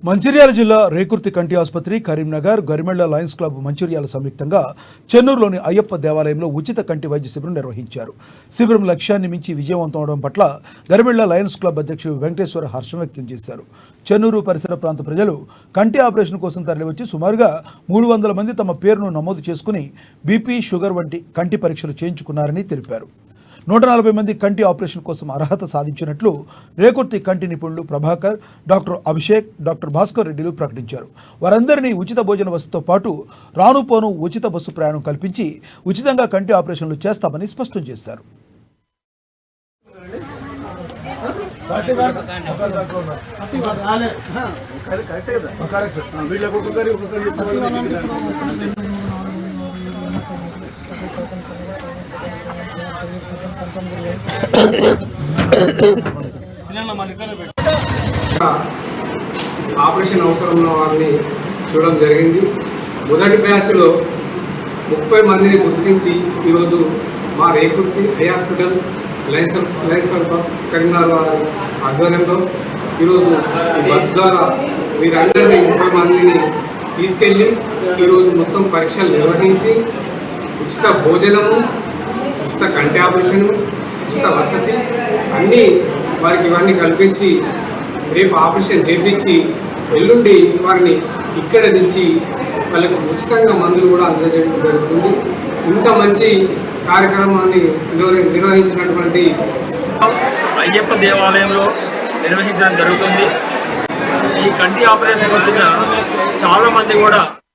మంచిర్యాల జిల్లా రేకుర్తి కంటి ఆసుపత్రి, కరీంనగర్, గరిమెళ్ల లయన్స్ క్లబ్ మంచిర్యాల సంయుక్తంగా చెన్నూరులోని అయ్యప్ప దేవాలయంలో ఉచిత కంటి వైద్య శిబిరం నిర్వహించారు. శిబిరం లక్ష్యాన్ని మించి విజయవంతం అవడం పట్ల గరిమెళ్ల లయన్స్ క్లబ్ అధ్యక్షుడు వెంకటేశ్వర హర్షం వ్యక్తం చేశారు. చెన్నూరు పరిసర ప్రాంత ప్రజలు కంటి ఆపరేషన్ కోసం తరలివచ్చి సుమారుగా 300 మంది తమ పేరును నమోదు చేసుకుని బీపీ, షుగర్ వంటి కంటి పరీక్షలు చేయించుకున్నారని తెలిపారు. 140 మంది కంటి ఆపరేషన్ కోసం అర్హత సాధించినట్లు రేకుర్తి కంటి నిపుణులు ప్రభాకర్, డాక్టర్ అభిషేక్, డాక్టర్ భాస్కర్ రెడ్డిలు ప్రకటించారు. వారందరినీ ఉచిత భోజన వసతితో పాటు రానుపోను ఉచిత బస్సు ప్రయాణం కల్పించి ఉచితంగా కంటి ఆపరేషన్లు చేస్తామని స్పష్టం చేశారు. ఆపరేషన్ అవసరం ఉన్న వారిని చూడడం జరిగింది. మొదటి బ్యాచ్లో 30 మందిని గుర్తించి ఈరోజు మా Rekurthi eye hospital Lions Karimnagar వారి ఆధ్వర్యంలో ఈరోజు బస్ ద్వారా వీరందరినీ 30 మందిని తీసుకెళ్ళి ఈరోజు మొత్తం పరీక్షలు నిర్వహించి ఉచిత భోజనము, ఉచిత కంటి ఆపరేషన్, ఉచిత వసతి అన్నీ వారికి ఇవన్నీ కల్పించి రేపు ఆపరేషన్ చేయించి ఎల్లుండి వారిని ఇక్కడ దించి వాళ్ళకు ఉచితంగా మందులు కూడా అందజేయడం జరుగుతుంది. ఇంత మంచి కార్యక్రమాన్ని నిర్వహించినటువంటి అయ్యప్ప దేవాలయంలో నిర్వహించడం జరుగుతుంది. ఈ కంటి ఆపరేషన్ వచ్చిన చాలామంది కూడా